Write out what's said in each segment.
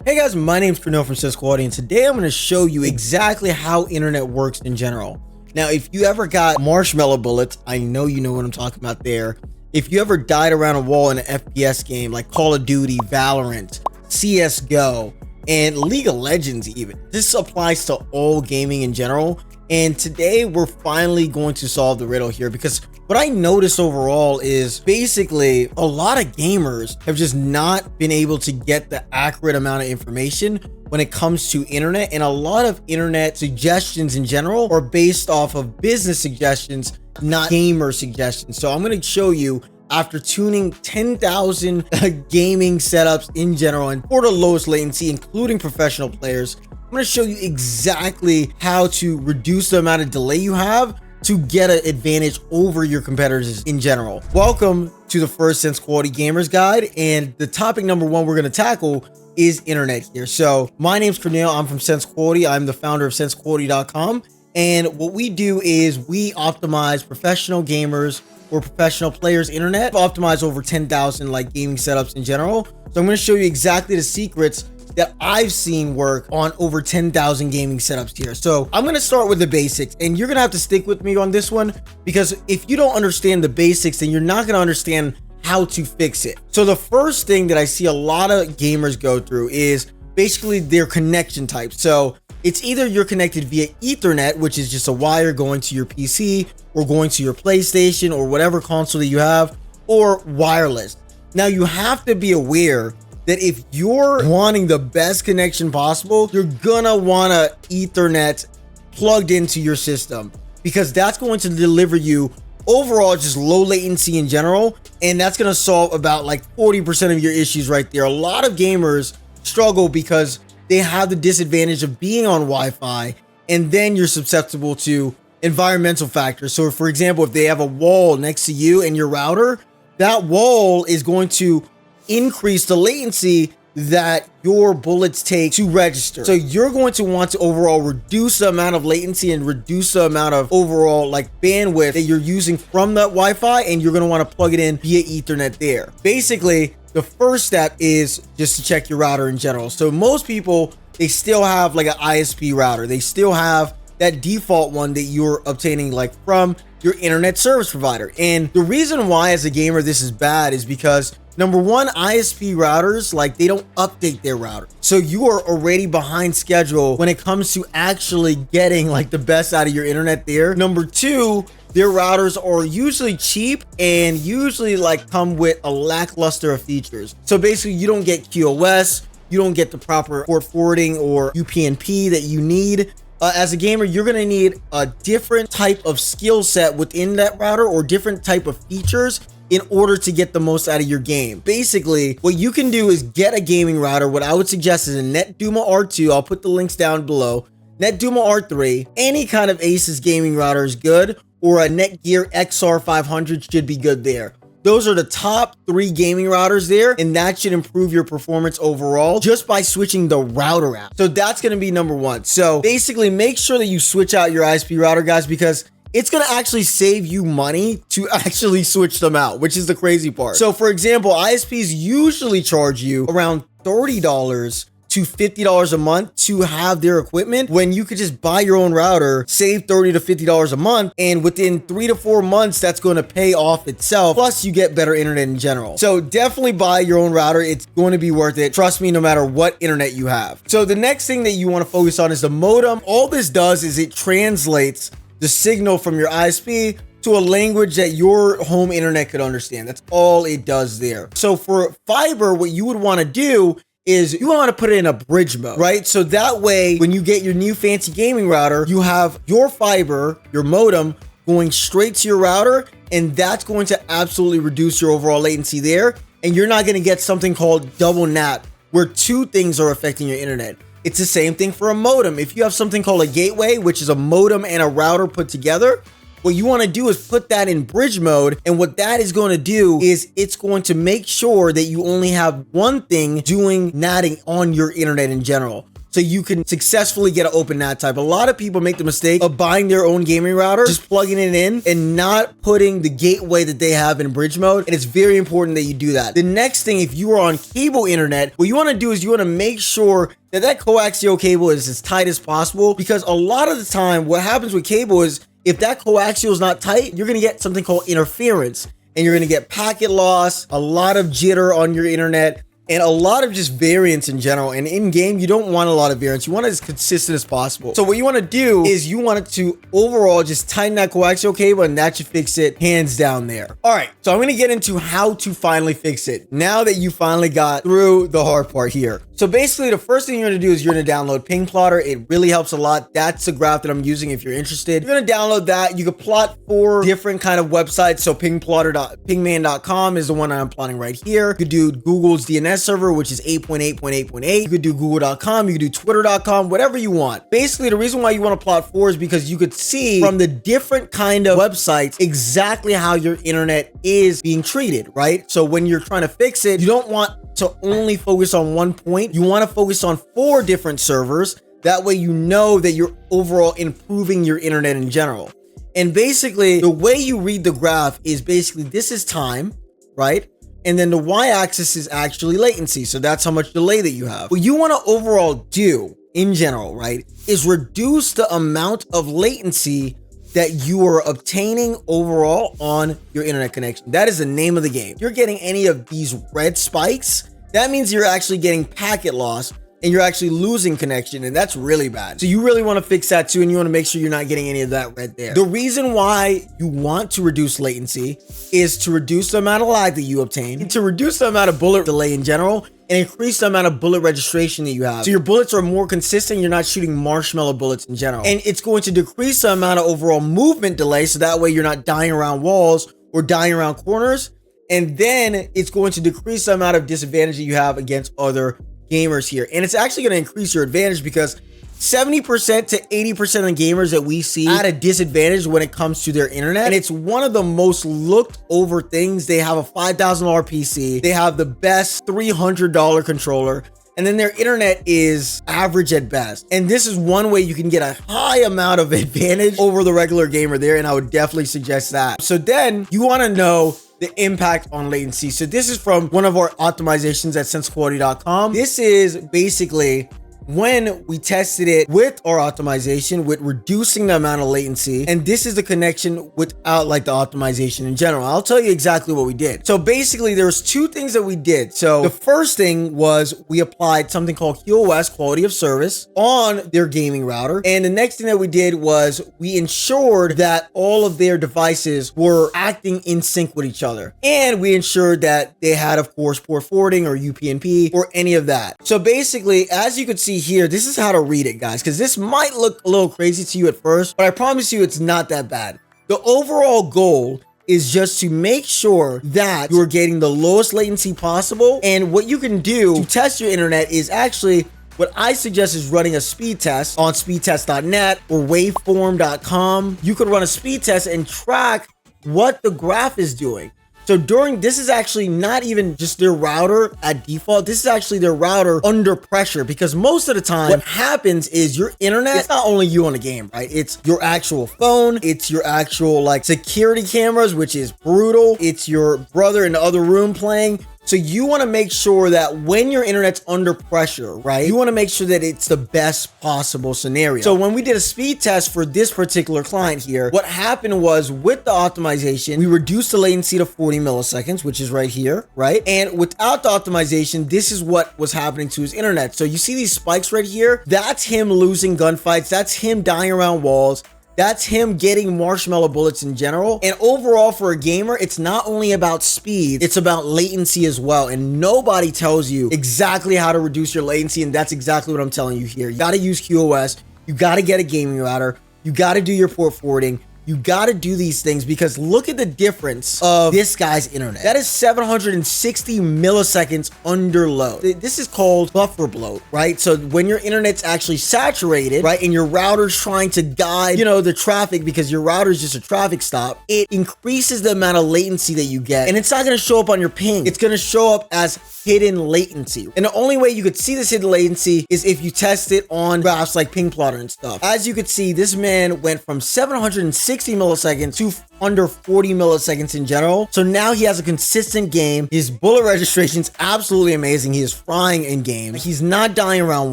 Hey guys, my name's Kirneill from SENSEQUALITY, and today I'm going to show you exactly how internet works in general. Now, if you ever got marshmallow bullets, I know you know what I'm talking about there. If you ever died around a wall in an FPS game like Call of Duty, Valorant, CSGO, and League of Legends even, this applies to all gaming in general. And today we're finally going to solve the riddle here, because what I noticed overall is basically a lot of gamers have just not been able to get the accurate amount of information when it comes to internet, and a lot of internet suggestions in general are based off of business suggestions, not gamer suggestions. So I'm going to show you, after tuning 10,000 gaming setups in general and for the lowest latency, including professional players, I'm going to show you exactly how to reduce the amount of delay you have to get an advantage over your competitors in general. Welcome to the first SENSEQUALITY Gamers Guide, and the topic number one we're going to tackle is internet here. So my name's Kirneill, I'm from SENSEQUALITY, I'm the founder of SENSEQUALITY.com, and what we do is we optimize professional gamers or professional players internet. I've optimized over 10,000 like gaming setups in general, so I'm going to show you exactly the secrets that I've seen work on over 10,000 gaming setups here. So I'm going to start with the basics, and you're going to have to stick with me on this one, because if you don't understand the basics, then you're not going to understand how to fix it. So the first thing that I see a lot of gamers go through is basically their connection type. So it's either you're connected via Ethernet, which is just a wire going to your PC or going to your PlayStation or whatever console that you have, or wireless. Now you have to be aware that if you're wanting the best connection possible, you're gonna want a Ethernet plugged into your system, because that's going to deliver you overall just low latency in general, and that's gonna solve about like 40% of your issues right there. A lot of gamers struggle because they have the disadvantage of being on Wi-Fi, and then you're susceptible to environmental factors. So for example, if they have a wall next to you and your router, that wall is going to increase the latency that your bullets take to register. So you're going to want to overall reduce the amount of latency and reduce the amount of overall like bandwidth that you're using from that Wi-Fi, and you're going to want to plug it in via Ethernet there. Basically, the first step is just to check your router in general. So most people, they still have like an ISP router. They still have that default one that you're obtaining like from your internet service provider. And the reason why as a gamer this is bad is because number one, ISP routers, like they don't update their router. So you are already behind schedule when it comes to actually getting like the best out of your internet there. Number two, their routers are usually cheap and usually like come with a lackluster of features. So basically you don't get QOS, you don't get the proper port forwarding or UPnP that you need. As a gamer, you're going to need a different type of skill set within that router or different type of features in order to get the most out of your game. Basically, what you can do is get a gaming router. What I would suggest is a NetDuma R2. I'll put the links down below. NetDuma R3, any kind of Asus gaming router is good, or a Netgear XR500 should be good there. Those are the top 3 gaming routers there, and that should improve your performance overall just by switching the router out. So that's going to be number one. So basically make sure that you switch out your ISP router, guys, because it's going to actually save you money to actually switch them out, which is the crazy part. So for example, ISPs usually charge you around $30 to $50 a month to have their equipment, when you could just buy your own router, save $30 to $50 a month, and within 3 to 4 months that's going to pay off itself, plus you get better internet in general. So definitely buy your own router. It's going to be worth it, trust me, no matter what internet you have. So the next thing that you want to focus on is the modem. All this does is it translates the signal from your ISP to a language that your home internet could understand. That's all it does there. So for fiber, what you would want to do is you want to put it in a bridge mode, right? So that way, when you get your new fancy gaming router, you have your fiber, your modem, going straight to your router, and that's going to absolutely reduce your overall latency there. And you're not going to get something called double NAT, where 2 things are affecting your internet. It's the same thing for a modem. If you have something called a gateway, which is a modem and a router put together, what you want to do is put that in bridge mode, and what that is going to do is it's going to make sure that you only have one thing doing natting on your internet in general. So so you can successfully get an open NAT type. A lot of people make the mistake of buying their own gaming router, just plugging it in and not putting the gateway that they have in bridge mode. And it's very important that you do that. The next thing, if you are on cable internet, what you want to do is you want to make sure that that coaxial cable is as tight as possible, because a lot of the time what happens with cable is if that coaxial is not tight, you're going to get something called interference, and you're going to get packet loss, a lot of jitter on your internet, and a lot of just variance in general. And in game, you don't want a lot of variance. You want it as consistent as possible. So what you want to do is you want it to overall just tighten that coaxial cable, and that should fix it hands down there. All right, so I'm going to get into how to finally fix it now that you finally got through the hard part here. So basically, the first thing you're going to do is you're going to download Pingplotter. It really helps a lot. That's the graph that I'm using if you're interested. You're going to download that. You can plot 4 different kind of websites. So pingman.com is the one I'm plotting right here. You could do Google's DNS server, which is 8.8.8.8. You could do google.com. You could do twitter.com, whatever you want. Basically, the reason why you want to plot 4 is because you could see from the different kind of websites exactly how your internet is being treated, right? So when you're trying to fix it, you don't want to only focus on one point. You want to focus on 4 different servers. That way you know that you're overall improving your internet in general. And basically, the way you read the graph is basically this is time, right? And then the y-axis is actually latency. So that's how much delay that you have. What you want to overall do in general, right, is reduce the amount of latency that you are obtaining overall on your internet connection. That is the name of the game. If you're getting any of these red spikes, that means you're actually getting packet loss and you're actually losing connection, and that's really bad. So you really want to fix that too, and you want to make sure you're not getting any of that red there. The reason why you want to reduce latency is to reduce the amount of lag that you obtain, and to reduce the amount of bullet delay in general, and increase the amount of bullet registration that you have. So your bullets are more consistent. You're not shooting marshmallow bullets in general. And it's going to decrease the amount of overall movement delay. So that way you're not dying around walls or dying around corners. And then it's going to decrease the amount of disadvantage that you have against other gamers here. And it's actually going to increase your advantage because 70% to 80% of the gamers that we see at a disadvantage when it comes to their internet. And it's one of the most looked over things. They have a $5,000 PC. They have the best $300 controller. And then their internet is average at best. And this is one way you can get a high amount of advantage over the regular gamer there. And I would definitely suggest that. So then you want to know the impact on latency. So this is from one of our optimizations at SENSEQUALITY.com. This is basically when we tested it with our optimization with reducing the amount of latency, and this is the connection without like the optimization in general. I'll tell you exactly what we did. So basically there's 2 things that we did. So the first thing was we applied something called QOS, quality of service, on their gaming router. And the next thing that we did was we ensured that all of their devices were acting in sync with each other. And we ensured that they had, of course, port forwarding or UPnP or any of that. So basically, as you could see here, this is how to read it, guys, because this might look a little crazy to you at first, but I promise you it's not that bad. The overall goal is just to make sure that you're getting the lowest latency possible. And what you can do to test your internet is actually, what I suggest is running a speed test on speedtest.net or waveform.com. You could run a speed test and track what the graph is doing. So this is actually not even just their router at default. This is actually their router under pressure, because most of the time what happens is your internet, it's not only you on the game, right? It's your actual phone. It's your actual like security cameras, which is brutal. It's your brother in the other room playing. So you want to make sure that when your internet's under pressure, right, you want to make sure that it's the best possible scenario. So when we did a speed test for this particular client here, what happened was with the optimization, we reduced the latency to 40 milliseconds, which is right here, right? And without the optimization, this is what was happening to his internet. So you see these spikes right here? That's him losing gunfights. That's him dying around walls. That's him getting marshmallow bullets in general. And overall, for a gamer, it's not only about speed, it's about latency as well. And nobody tells you exactly how to reduce your latency. And that's exactly what I'm telling you here. You got to use QoS. You got to get a gaming router. You got to do your port forwarding. you got to do these things because look at the difference of this guy's internet. That is 760 milliseconds under load. This is called buffer bloat, right? So when your internet's actually saturated, right, and your router's trying to guide, the traffic because your router is just a traffic stop, it increases the amount of latency that you get, and it's not going to show up on your ping. It's going to show up as hidden latency. And the only way you could see this hidden latency is if you test it on graphs like Pingplotter and stuff. As you could see, this man went from 760 milliseconds to under 40 milliseconds in general. So now he has a consistent game. His bullet registration is absolutely amazing. He is frying in game. He's not dying around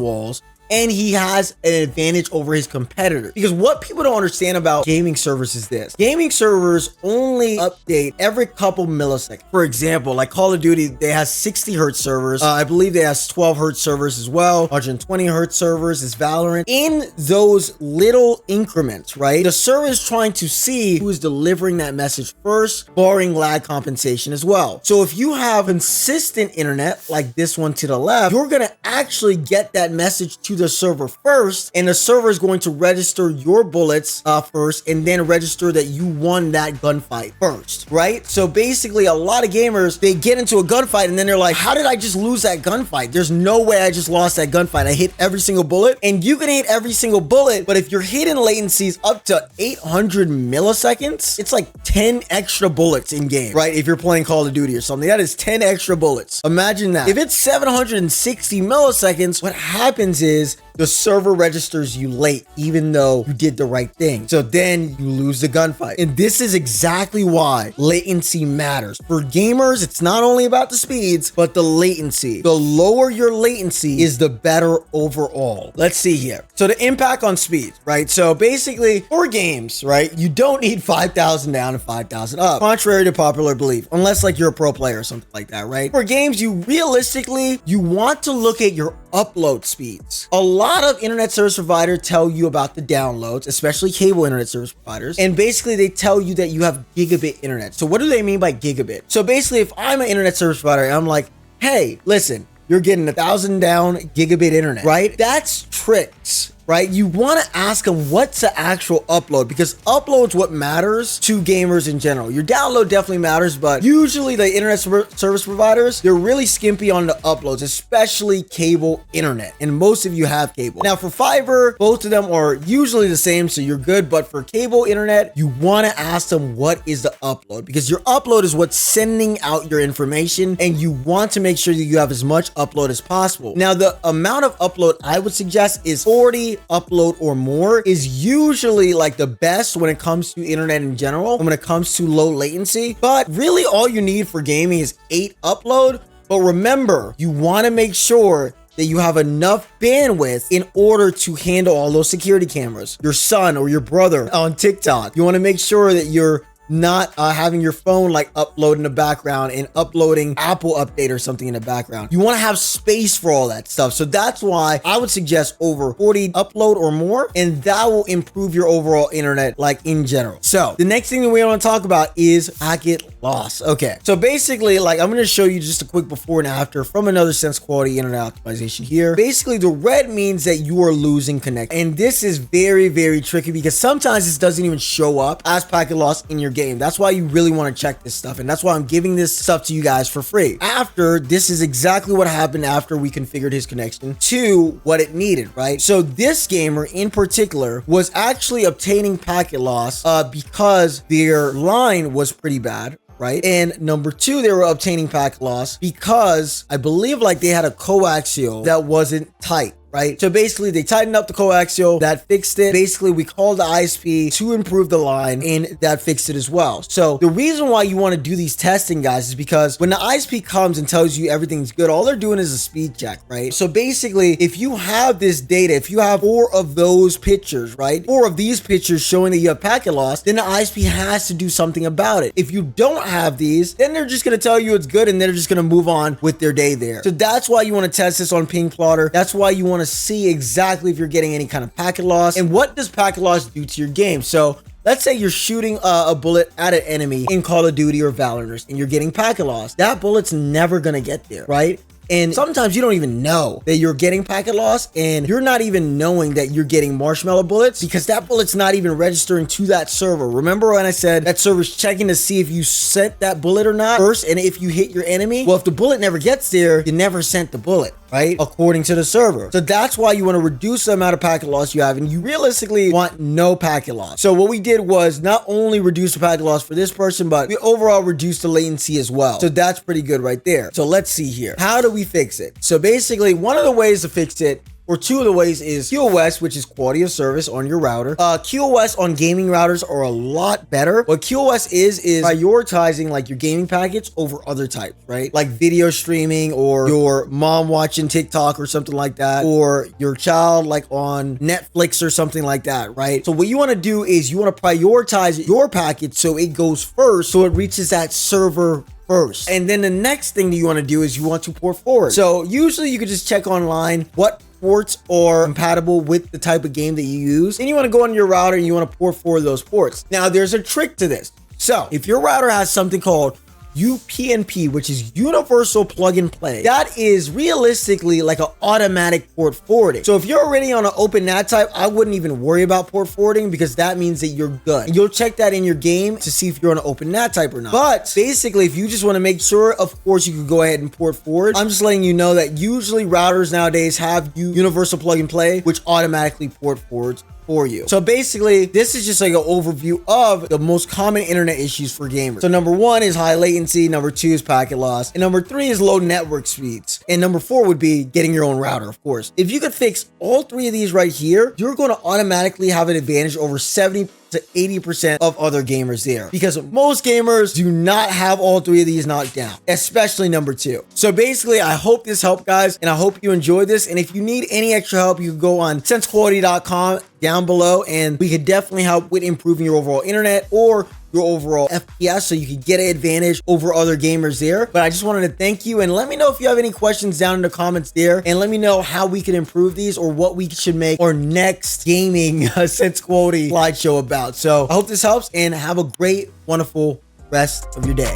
walls. And he has an advantage over his competitors. Because what people don't understand about gaming servers is this. Gaming servers only update every couple milliseconds. For example, like Call of Duty, they have 60 hertz servers. I believe they have 12 hertz servers as well. 120 hertz servers is Valorant. In those little increments, right? The server is trying to see who is delivering that message first, barring lag compensation as well. So if you have consistent internet, like this one to the left, you're gonna actually get that message to the server first, and the server is going to register your bullets first, and then register that you won that gunfight first, right? So basically, a lot of gamers, they get into a gunfight and then they're like, how did I just lose that gunfight? There's no way I just lost that gunfight. I hit every single bullet, and you can hit every single bullet, but if your hidden latency is up to 800 milliseconds, it's like 10 extra bullets in game, right? If you're playing Call of Duty or something, that is 10 extra bullets. Imagine that. If it's 760 milliseconds, what happens is the server registers you late, even though you did the right thing. So then you lose the gunfight. And this is exactly why latency matters. For gamers, it's not only about the speeds, but the latency. The lower your latency is, the better overall. Let's see here. So the impact on speed, right? So basically, for games, right, you don't need 5,000 down and 5,000 up, contrary to popular belief, unless like you're a pro player or something like that, right? For games, you want to look at your upload speeds. A lot of internet service providers tell you about the downloads, especially cable internet service providers. And basically they tell you that you have gigabit internet. So what do they mean by gigabit? So basically if I'm an internet service provider and I'm like, hey, listen, you're getting 1,000 down gigabit internet, right? That's tricks. Right? You want to ask them what's the actual upload, because upload's what matters to gamers in general. Your download definitely matters, but usually the internet service providers, they're really skimpy on the uploads, especially cable internet. And most of you have cable. Now for fiber, both of them are usually the same, so you're good. But for cable internet, you want to ask them what is the upload, because your upload is what's sending out your information, and you want to make sure that you have as much upload as possible. Now the amount of upload I would suggest is 40 upload or more is usually like the best when it comes to internet in general, when it comes to low latency. But really all you need for gaming is 8 upload. But remember, you want to make sure that you have enough bandwidth in order to handle all those security cameras, your son or your brother on TikTok. You want to make sure that you're not having your phone like upload in the background and uploading Apple update or something in the background. You want to have space for all that stuff. So that's why I would suggest over 40 upload or more, and that will improve your overall internet like in general. So the next thing that we want to talk about is packet loss. Okay, so basically like I'm going to show you just a quick before and after from another SENSEQUALITY internet optimization here. Basically the red means that you are losing connection, and this is very, very tricky because sometimes this doesn't even show up as packet loss in your game. That's why you really want to check this stuff, and that's why I'm giving this stuff to you guys for free. After this is exactly what happened after we configured his connection to what it needed, right? So this gamer in particular was actually obtaining packet loss because their line was pretty bad, right? And number 2, they were obtaining packet loss because I believe like they had a coaxial that wasn't tight, right? So basically they tightened up the coaxial, that fixed it. Basically we called the ISP to improve the line, and that fixed it as well. So the reason why you want to do these testing, guys, is because when the ISP comes and tells you everything's good, all they're doing is a speed check, right? So basically if you have this data, if you have 4 of those pictures, right? 4 of these pictures showing that you have packet loss, then the ISP has to do something about it. If you don't have these, then they're just going to tell you it's good, and they're just going to move on with their day there. So that's why you want to test this on Pingplotter. That's why you want to see exactly if you're getting any kind of packet loss, and what does packet loss do to your game. So let's say you're shooting a bullet at an enemy in Call of Duty or Valorant, and you're getting packet loss. That bullet's never gonna get there, right? And sometimes you don't even know that you're getting packet loss, and you're not even knowing that you're getting marshmallow bullets because that bullet's not even registering to that server. Remember when I said that server's checking to see if you sent that bullet or not first, and if you hit your enemy? Well, if the bullet never gets there, you never sent the bullet, right? According to the server. So that's why you want to reduce the amount of packet loss you have, and you realistically want no packet loss. So what we did was not only reduce the packet loss for this person, but we overall reduced the latency as well. So that's pretty good right there. So let's see here. How do we fix it? So basically, one of the ways to fix it, or two of the ways, is QoS, which is quality of service on your router. QoS on gaming routers are a lot better. What QoS is prioritizing like your gaming packets over other types, right? Like video streaming, or your mom watching TikTok or something like that, or your child like on Netflix or something like that, right? So what you want to do is you want to prioritize your packet so it goes first, so it reaches that server first. And then the next thing that you want to do is you want to port forward. So usually you could just check online what ports are compatible with the type of game that you use. Then you want to go on your router and you want to port forward those ports. Now there's a trick to this. So if your router has something called UPnP, which is universal plug and play, that is realistically like an automatic port forwarding. So if you're already on an open NAT type, I wouldn't even worry about port forwarding because that means that you're good. And you'll check that in your game to see if you're on an open NAT type or not. But basically, if you just want to make sure, of course, you could go ahead and port forward. I'm just letting you know that usually routers nowadays have universal plug and play, which automatically port forwards for you. So basically, this is just like an overview of the most common internet issues for gamers. So number one is high latency, number two is packet loss, and number three is low network speeds, and number four would be getting your own router, of course. If you could fix all three of these right here, you're going to automatically have an advantage over 70 to 80% of other gamers there, because most gamers do not have all three of these knocked down, especially number two. So basically, I hope this helped, guys, and I hope you enjoyed this. And if you need any extra help, you can go on SENSEQUALITY.com down below, and we could definitely help with improving your overall internet or your overall FPS, so you can get an advantage over other gamers there. But I just wanted to thank you, and let me know if you have any questions down in the comments there, and let me know how we can improve these or what we should make our next gaming SENSEQUALITY slideshow about. So I hope this helps, and have a great, wonderful rest of your day.